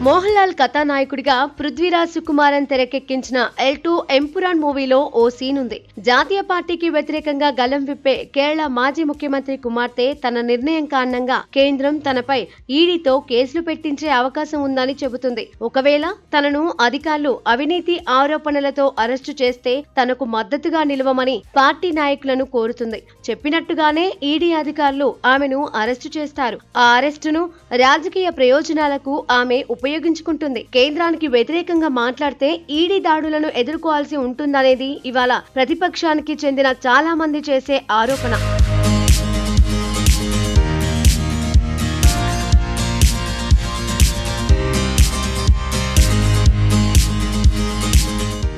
మోహన్ లాల్ కథానాయకుడిగా పృథ్వీరాజ్ సుకుమారన్ తెరకెక్కించిన L2 ఎంపురాన్ మూవీలో ఓ సీన్ ఉంది. జాతీయ పార్టీకి వ్యతిరేకంగా గలం విప్పే కేరళ మాజీ ముఖ్యమంత్రి కుమార్తె తన నిర్ణయం కారణంగా కేంద్రం తనపై ఈడీతో కేసులు పెట్టించే అవకాశం ఉందని చెబుతుంది. ఒకవేళ తనను అధికారులు అవినీతి ఆరోపణలతో అరెస్టు చేస్తే తనకు మద్దతుగా నిలవమని పార్టీ నాయకులను కోరుతుంది. చెప్పినట్టుగానే ఈడీ అధికారులు ఆమెను అరెస్టు చేస్తారు. ఆ అరెస్టును రాజకీయ ప్రయోజనాలకు ఆమె ఉపయోగించుకుంటుంది. కేంద్రానికి వ్యతిరేకంగా మాట్లాడితే ఈడీ దాడులను ఎదుర్కోవాల్సి ఉంటుందనేది ఇవాళ ప్రతిపక్షానికి చెందిన చాలా మంది చేసే ఆరోపణ.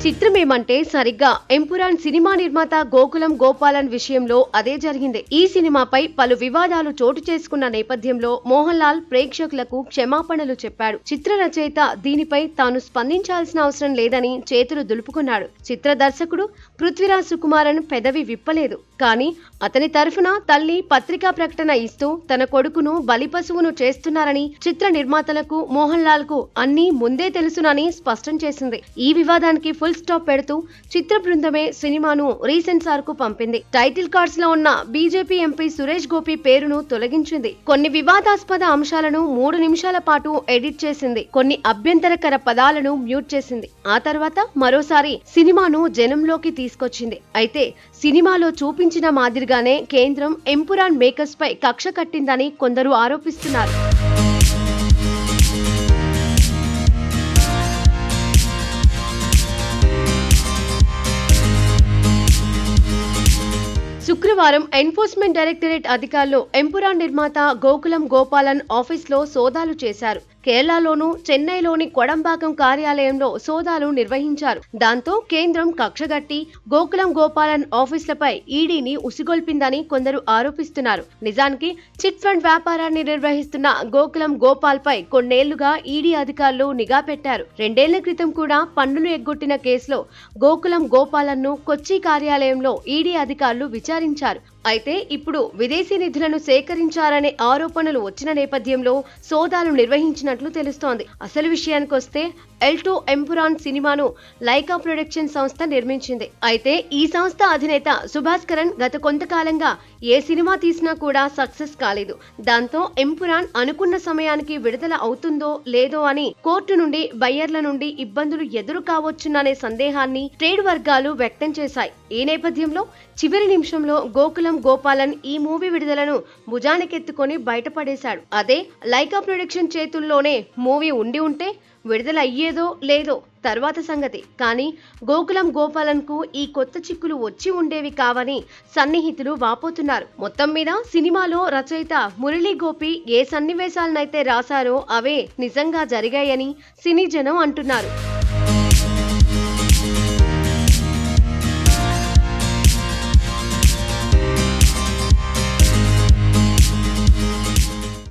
చిత్రమేమంటే సరిగ్గా ఎంపురాన్ సినిమా నిర్మాత గోకులం గోపాలన్ విషయంలో అదే జరిగింది. ఈ సినిమాపై పలు వివాదాలు చోటు చేసుకున్న నేపథ్యంలో మోహన్ లాల్ ప్రేక్షకులకు క్షమాపణలు చెప్పాడు. చిత్ర రచయిత దీనిపై తాను స్పందించాల్సిన అవసరం లేదని చేతులు దులుపుకున్నాడు. చిత్ర దర్శకుడు పృథ్వీరాజ్ సుకుమారన్ పెదవి విప్పలేదు. కానీ అతని తరఫున తల్లి పత్రికా ప్రకటన ఇస్తూ తన కొడుకును బలిపశువును చేస్తున్నారని చిత్ర నిర్మాతలకు మోహన్ లాల్ కు అన్నీ ముందే తెలుసునని స్పష్టం చేసింది. ఈ వివాదానికి ఫుల్ స్టాప్ పెడుతూ చిత్ర బృందమే సినిమాను రీసెన్సార్ కు పంపింది. టైటిల్ కార్డ్స్ లో ఉన్న బీజేపీ ఎంపీ సురేష్ గోపి పేరును తొలగించింది. కొన్ని వివాదాస్పద అంశాలను 3 నిమిషాల పాటు ఎడిట్ చేసింది. కొన్ని అభ్యంతరకర పదాలను మ్యూట్ చేసింది. ఆ తర్వాత మరోసారి సినిమాను జనంలోకి తీసుకొచ్చింది. అయితే సినిమాలో చూపించిన మాదిరిగానే కేంద్రం ఎంపురాన్ మేకర్స్ పై కక్ష కట్టిందని కొందరు ఆరోపిస్తున్నారు. శుక్రవారం ఎన్ఫోర్స్మెంట్ డైరెక్టరేట్ అధికారులు ఎంపురాన్ నిర్మాత గోకులం గోపాలన్ ఆఫీస్లో సోదాలు చేశారు. కేరళలోను చెన్నైలోని కొడంబాకం కార్యాలయంలో సోదాలు నిర్వహించారు. దాంతో కేంద్రం కక్షగట్టి గోకులం గోపాలన్ ఆఫీసులపై ఈడీని ఉసిగొల్పిందని కొందరు ఆరోపిస్తున్నారు. నిజానికి చిట్ ఫండ్ వ్యాపారాన్ని నిర్వహిస్తున్న గోకులం గోపాల్ పై కొన్నేళ్లుగా ఈడీ అధికారులు నిఘా పెట్టారు. 2 ఏళ్ల క్రితం కూడా పన్నులు ఎగ్గొట్టిన కేసులో గోకులం గోపాలన్ ను కొచ్చి కార్యాలయంలో ఈడీ అధికారులు విచారించారు. అయితే ఇప్పుడు విదేశీ నిధులను సేకరించారనే ఆరోపణలు వచ్చిన నేపథ్యంలో సోదాలు నిర్వహించినట్లు తెలుస్తోంది. అసలు విషయానికొస్తే L2 ఎంపురాన్ సినిమాను లైకా ప్రొడక్షన్ సంస్థ నిర్మించింది. అయితే ఈ సంస్థ అధినేత సుభాష్ కరణ్ గత కొంతకాలంగా ఏ సినిమా తీసినా కూడా సక్సెస్ కాలేదు. దాంతో ఎంపురాన్ అనుకున్న సమయానికి విడుదల అవుతుందో లేదో అని కోర్టు నుండి బయ్యర్ల నుండి ఇబ్బందులు ఎదురు కావచ్చుననే సందేహాన్ని ట్రేడ్ వర్గాలు వ్యక్తం చేశాయి. ఈ నేపథ్యంలో చివరి నిమిషంలో గోకులం గోపాలన్ ఈ మూవీ విడుదలను భుజానికెత్తుకొని బయటపడేశాడు. అదే లైకా ప్రొడక్షన్ చేతుల్లోనే మూవీ ఉండి ఉంటే విడుదల అయ్యేదో లేదో తర్వాత సంగతి. కానీ గోకులం గోపాలన్ కు ఈ కొత్త చిక్కులు వచ్చి ఉండేవి కావని సన్నిహితులు వాపోతున్నారు. మొత్తం మీద సినిమాలో రచయిత మురళీ గోపి ఏ సన్నివేశాలనైతే రాశారో అవే నిజంగా జరిగాయని సినీ జనం అంటున్నారు.